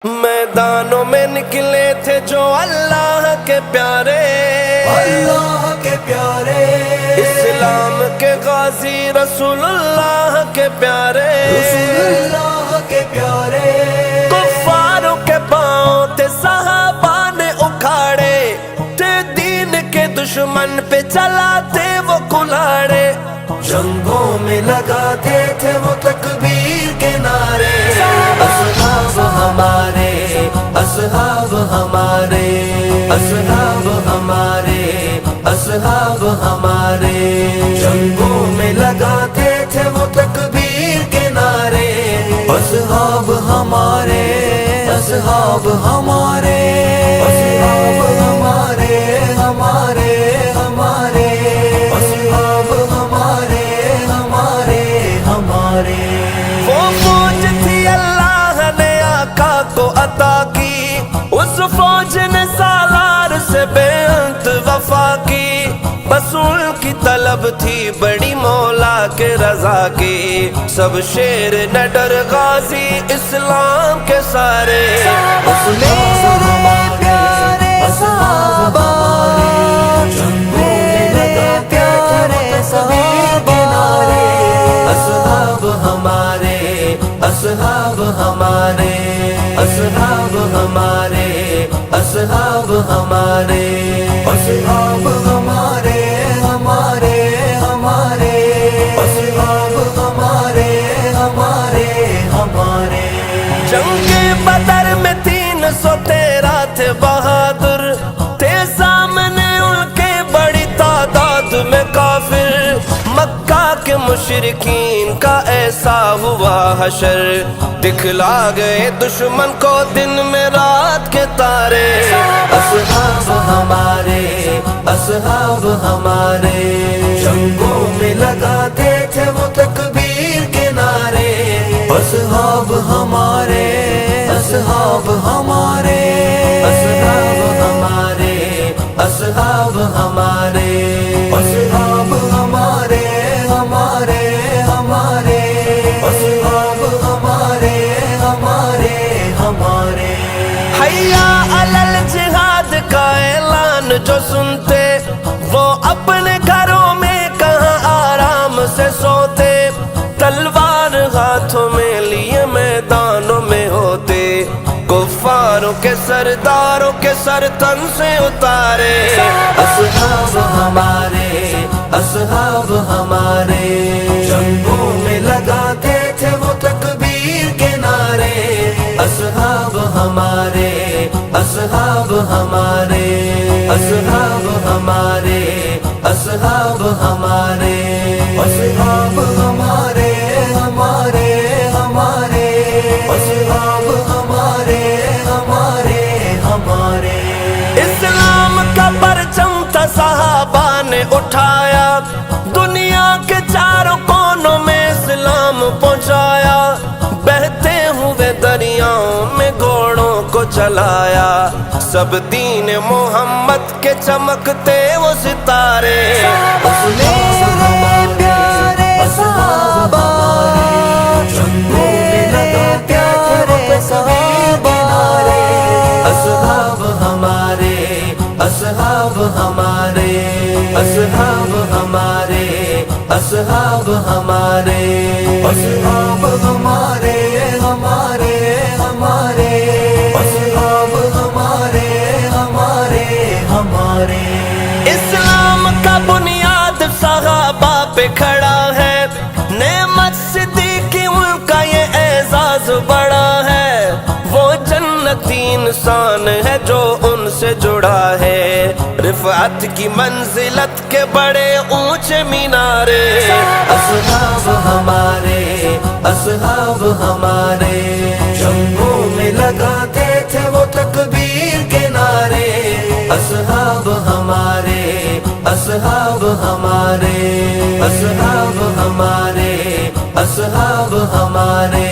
میدانوں میں نکلے تھے جو اللہ کے پیارے، اللہ کے پیارے، اسلام کے غازی رسول اللہ کے پیارے، رسول اللہ کے پیارے، کفاروں کے پاؤں تھے صحابہ نے اکھاڑے، تھے دین کے دشمن پہ چلاتے وہ کلاڑے، جنگوں میں لگاتے تھے وہ تکبیر کے نعرے، اصحاب ہمارے، اصحاب ہمارے، اصحاب ہمارے، اصحاب ہمارے، جنگوں میں لگاتے تھے وہ تکبیر کے نعرے، اصحاب ہمارے، اصحاب ہمارے، اصحاب ہمارے، ہمارے ہمارے، اصحاب ہمارے، ہمارے ہمارے۔ وہ فوج تھی اللہ نے آقا کو عطا کی، اس فوج نے سالار سے بے انت وفا کی، بس ان کی طلب تھی بڑی مولا کے رضا کی، سب شیر نہ ڈر غازی اسلام کے سارے، میرے پیارے صحابہ، میرے پیارے صحابہ، اصحاب ہمارے، اصحاب ہمارے، اصحاب ہمارے، اصحاب ہمارے، اصحاب ہمارے، ہمارے ہمارے، اصحاب ہمارے، ہمارے ہمارے۔ جنگ بدر میں 313 تھے بہادر، تھے سامنے ان کے بڑی تعداد میں کافر، مکہ کے مشرکین کا ایسا ہوا حشر، دکھلا گئے دشمن کو دن میں رات کے تارے، اصحاب ہمارے، اصحاب ہمارے، جنگوں میں لگاتے تھے وہ تکبیر کے نعرے، اصحاب ہمارے، اصحاب ہمارے، اصحاب ہمارے، اصحاب ہمارے، اصحاب ہمارے، ہمارے ہمارے، اصحاب ہمارے، ہمارے ہمارے۔ حیا علی الجہاد کا اعلان جو سنتے، وہ اپنے گھروں میں کہاں آرام سے سوتے، تلوار ہاتھوں میں لیے میدانوں میں ہوتے، کفاروں کے سرداروں کے سر تن سے اتارے، اصحاب ہمارے، اصحاب ہمارے، جنگوں میں لگاتے تھے وہ تکبیر کے نعرے، اصحاب ہمارے، اصحاب ہمارے، اصحاب ہمارے، اصحاب ہمارے، اصحاب ہمارے، ہمارے ہمارے، اصحاب ہمارے، ہمارے ہمارے۔ اسلام کا پرچم تھا صحابہ نے اٹھایا، دنیا کے چاروں کونوں میں اسلام پہنچایا، بہتے ہوئے دریاؤں میں گھوڑوں کو چلایا، سب دین محمد کے چمکتے وہ ستارے، میرے پیارے صحابہ، میرے پیارے صحابہ، اصحاب ہمارے، اصحاب ہمارے، اصحاب ہمارے، اصحاب ہمارے، اصحاب ہمارے، ہمارے ہمارے، اصحاب ہمارے، ہمارے ہمارے۔ اسلام کا بنیاد صحابہ پہ کھڑا ہے، نعمت صدیقی ان کا یہ اعزاز بڑا ہے، وہ جنتی انسان ہے جو ان سے جڑا ہے، رفعت کی منزلت کے بڑے اونچے مینارے، اصحاب ہمارے، اصحاب ہمارے، جنگوں میں لگاتے تھے وہ تکبیر کے نعرے، اصحاب ہمارے، اصحاب ہمارے، اصحاب ہمارے، اصحاب ہمارے،